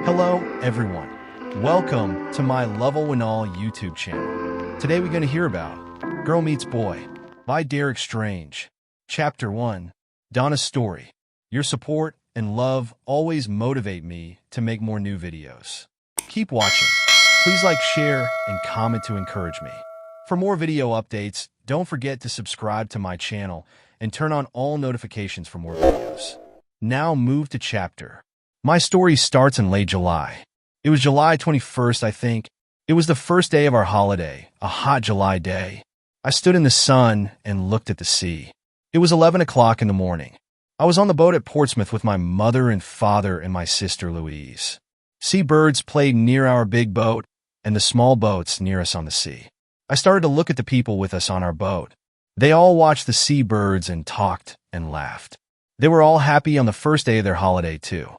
Hello, everyone. Welcome to my Level and All YouTube channel. Today we're going to hear about Girl Meets Boy by Derek Strange. Chapter 1, Donna's Story. Your support and love always motivate me to make more new videos. Keep watching. Please like, share, and comment to encourage me. For more video updates, don't forget to subscribe to my channel and turn on all notifications for more videos. Now move to chapter. My story starts in late July. It was July 21st, I think. It was the first day of our holiday, a hot July day. I stood in the sun and looked at the sea. It was 11 o'clock in the morning. I was on the boat at Portsmouth with my mother and father and my sister Louise. Seabirds played near our big boat and the small boats near us on the sea. I started to look at the people with us on our boat. They all watched the seabirds and talked and laughed. They were all happy on the first day of their holiday, too.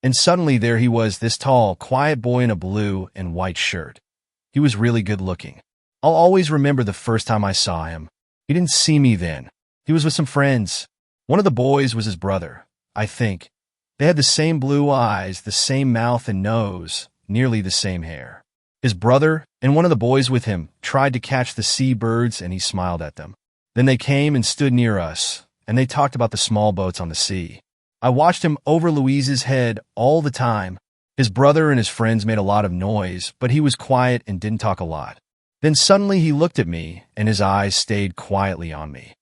And suddenly there he was, this tall, quiet boy in a blue and white shirt. He was really good looking. I'll always remember the first time I saw him. He didn't see me then. He was with some friends. One of the boys was his brother, I think. They had the same blue eyes, the same mouth and nose, nearly the same hair. His brother and one of the boys with him tried to catch the seabirds, and he smiled at them. Then they came and stood near us, and they talked about the small boats on the sea. I watched him over Louise's head all the time. His brother and his friends made a lot of noise, but he was quiet and didn't talk a lot. Then suddenly he looked at me, and his eyes stayed quietly on me.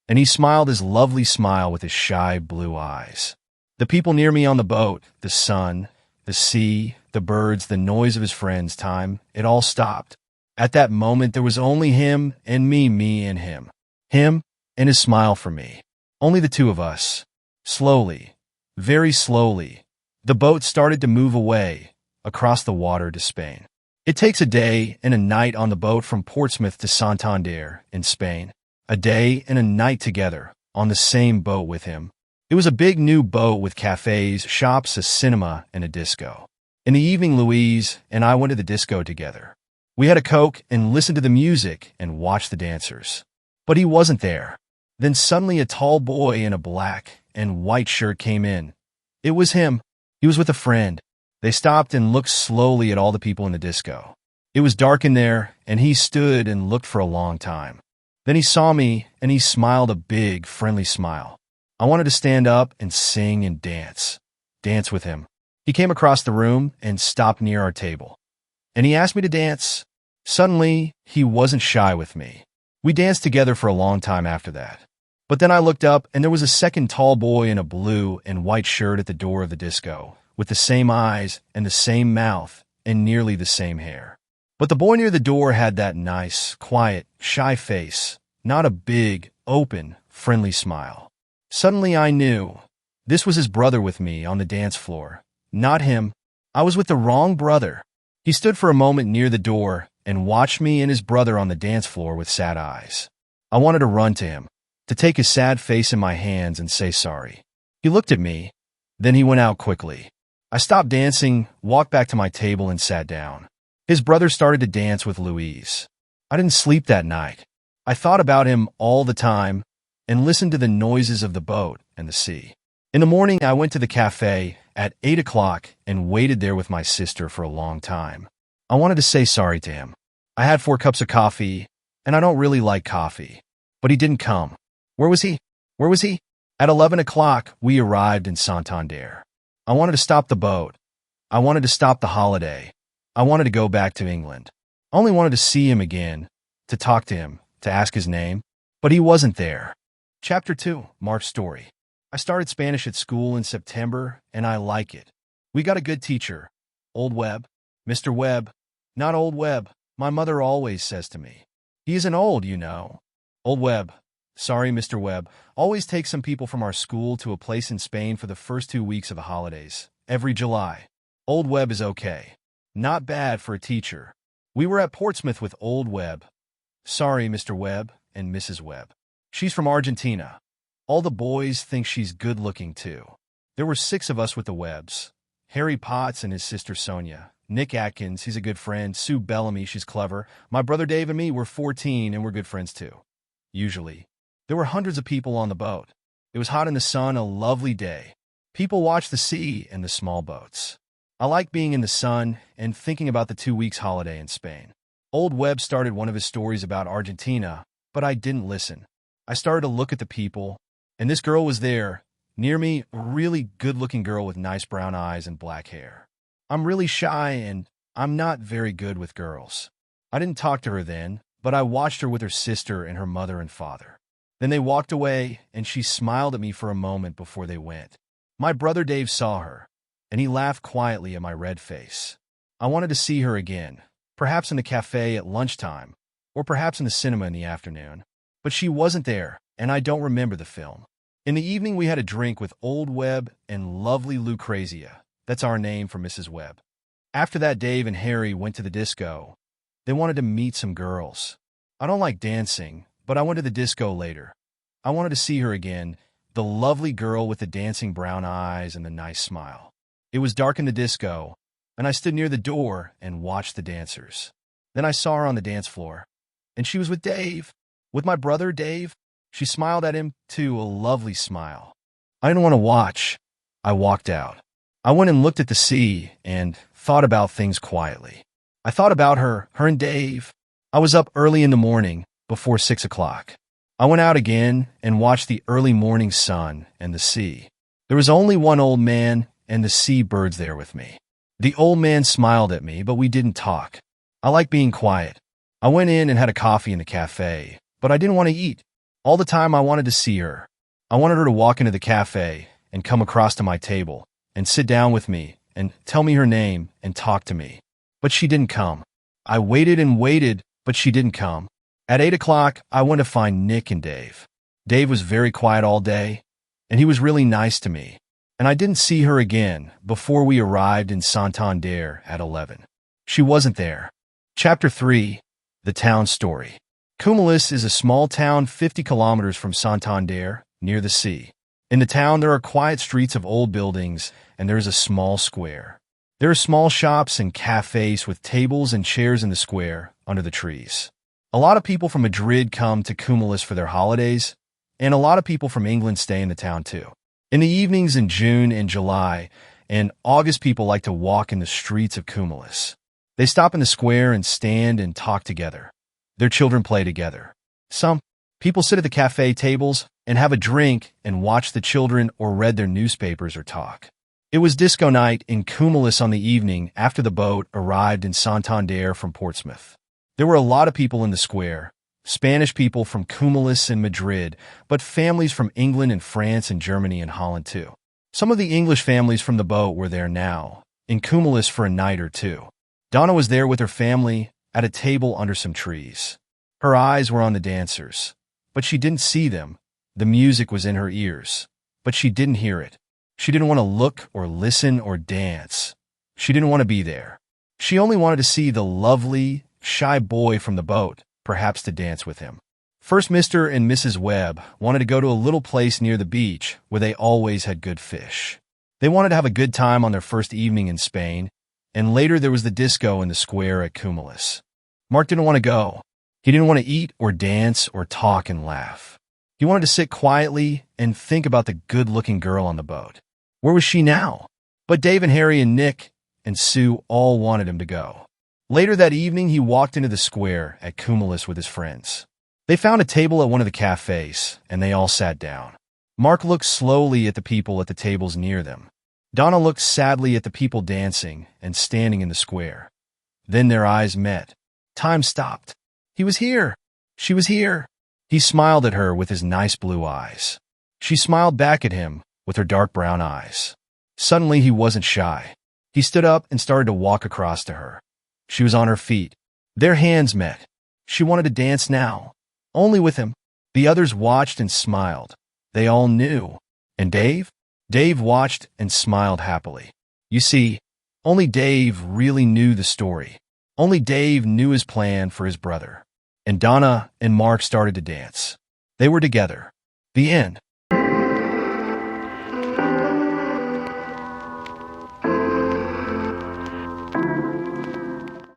And he smiled his lovely smile with his shy blue eyes. The people near me on the boat, the sun, the sea, the birds, the noise of his friends' time, it all stopped. At that moment there was only him and me and him. Him and his smile for me. Only the two of us. Slowly, very slowly, the boat started to move away across the water to Spain. It takes a day and a night on the boat from Portsmouth to Santander in Spain. A day and a night together on the same boat with him. It was a big new boat with cafes, shops, a cinema, and a disco. In the evening, Louise and I went to the disco together. We had a Coke and listened to the music and watched the dancers. But he wasn't there. Then suddenly a tall boy in a black and white shirt came in. It was him. He was with a friend. They stopped and looked slowly at all the people in the disco. It was dark in there, and he stood and looked for a long time. Then he saw me, and he smiled a big, friendly smile. I wanted to stand up and sing and dance with him. He came across the room and stopped near our table. And he asked me to dance. Suddenly, he wasn't shy with me. We danced together for a long time after that. But then I looked up, and there was a second tall boy in a blue and white shirt at the door of the disco, with the same eyes and the same mouth and nearly the same hair. But the boy near the door had that nice, quiet, shy face, not a big, open, friendly smile. Suddenly I knew. This was his brother with me on the dance floor. Not him. I was with the wrong brother. He stood for a moment near the door and watched me and his brother on the dance floor with sad eyes. I wanted to run to him, to take his sad face in my hands and say sorry. He looked at me, then he went out quickly. I stopped dancing, walked back to my table and sat down. His brother started to dance with Louise. I didn't sleep that night. I thought about him all the time and listened to the noises of the boat and the sea. In the morning, I went to the cafe at 8 o'clock and waited there with my sister for a long time. I wanted to say sorry to him. I had 4 cups of coffee, and I don't really like coffee. But he didn't come. Where was he? Where was he? At 11 o'clock, we arrived in Santander. I wanted to stop the boat. I wanted to stop the holiday. I wanted to go back to England. I only wanted to see him again, to talk to him, to ask his name. But he wasn't there. Chapter 2, Mark's Story. I started Spanish at school in September, and I like it. We got a good teacher. Old Webb. Mr. Webb. Not Old Webb, my mother always says to me. He isn't old, you know. Old Webb. Sorry, Mr. Webb. Always take some people from our school to a place in Spain for the first 2 weeks of the holidays. Every July. Old Webb is okay. Not bad for a teacher. We were at Portsmouth with Old Webb. Sorry, Mr. Webb and Mrs. Webb. She's from Argentina. All the boys think she's good-looking, too. There were 6 of us with the Webbs. Harry Potts and his sister Sonia. Nick Atkins, he's a good friend. Sue Bellamy, she's clever. My brother Dave and me were 14, and we're good friends, too. Usually. There were hundreds of people on the boat. It was hot in the sun, a lovely day. People watched the sea and the small boats. I like being in the sun and thinking about the 2 weeks holiday in Spain. Old Webb started one of his stories about Argentina, but I didn't listen. I started to look at the people, and this girl was there, near me, a really good-looking girl with nice brown eyes and black hair. I'm really shy, and I'm not very good with girls. I didn't talk to her then, but I watched her with her sister and her mother and father. Then they walked away, and she smiled at me for a moment before they went. My brother Dave saw her, and he laughed quietly at my red face. I wanted to see her again, perhaps in the cafe at lunchtime, or perhaps in the cinema in the afternoon. But she wasn't there, and I don't remember the film. In the evening, we had a drink with Old Webb and lovely Lucrezia. That's our name for Mrs. Webb. After that, Dave and Harry went to the disco. They wanted to meet some girls. I don't like dancing, but I went to the disco later. I wanted to see her again, the lovely girl with the dancing brown eyes and the nice smile. It was dark in the disco, and I stood near the door and watched the dancers. Then I saw her on the dance floor, and she was with Dave, with my brother Dave. She smiled at him, too, a lovely smile. I didn't want to watch. I walked out. I went and looked at the sea and thought about things quietly. I thought about her and Dave. I was up early in the morning, before 6 o'clock. I went out again and watched the early morning sun and the sea. There was only one old man and the sea birds there with me. The old man smiled at me, but we didn't talk. I like being quiet. I went in and had a coffee in the cafe, but I didn't want to eat. All the time I wanted to see her. I wanted her to walk into the cafe and come across to my table and sit down with me and tell me her name and talk to me. But she didn't come. I waited and waited, but she didn't come. At 8 o'clock, I went to find Nick and Dave. Dave was very quiet all day, and he was really nice to me. And I didn't see her again before we arrived in Santander at 11. She wasn't there. Chapter 3, The Town Story. Cumulus is a small town 50 kilometers from Santander, near the sea. In the town, there are quiet streets of old buildings, and there is a small square. There are small shops and cafes with tables and chairs in the square, under the trees. A lot of people from Madrid come to Cumulus for their holidays, and a lot of people from England stay in the town too. In the evenings in June and July and August, people like to walk in the streets of Cumulus. They stop in the square and stand and talk together. Their children play together. Some people sit at the cafe tables and have a drink and watch the children or read their newspapers or talk. It was disco night in Cumulus on the evening after the boat arrived in Santander from Portsmouth. There were a lot of people in the square, Spanish people from Cumulus and Madrid, but families from England and France and Germany and Holland too. Some of the English families from the boat were there now, in Cumulus for a night or two. Donna was there with her family at a table under some trees. Her eyes were on the dancers, but she didn't see them. The music was in her ears, but she didn't hear it. She didn't want to look or listen or dance. She didn't want to be there. She only wanted to see the lovely, shy boy from the boat, perhaps to dance with him. First, Mr. and Mrs. Webb wanted to go to a little place near the beach where they always had good fish. They wanted to have a good time on their first evening in Spain, and later there was the disco in the square at Cumulus. Mark didn't want to go. He didn't want to eat or dance or talk and laugh. He wanted to sit quietly and think about the good-looking girl on the boat. Where was she now? But Dave and Harry and Nick and Sue all wanted him to go. Later that evening, he walked into the square at Cumulus with his friends. They found a table at one of the cafes, and they all sat down. Mark looked slowly at the people at the tables near them. Donna looked sadly at the people dancing and standing in the square. Then their eyes met. Time stopped. He was here. She was here. He smiled at her with his nice blue eyes. She smiled back at him with her dark brown eyes. Suddenly, he wasn't shy. He stood up and started to walk across to her. She was on her feet. Their hands met. She wanted to dance now, only with him. The others watched and smiled. They all knew. And Dave? Dave watched and smiled happily. You see, only Dave really knew the story. Only Dave knew his plan for his brother. And Donna and Mark started to dance. They were together. The end.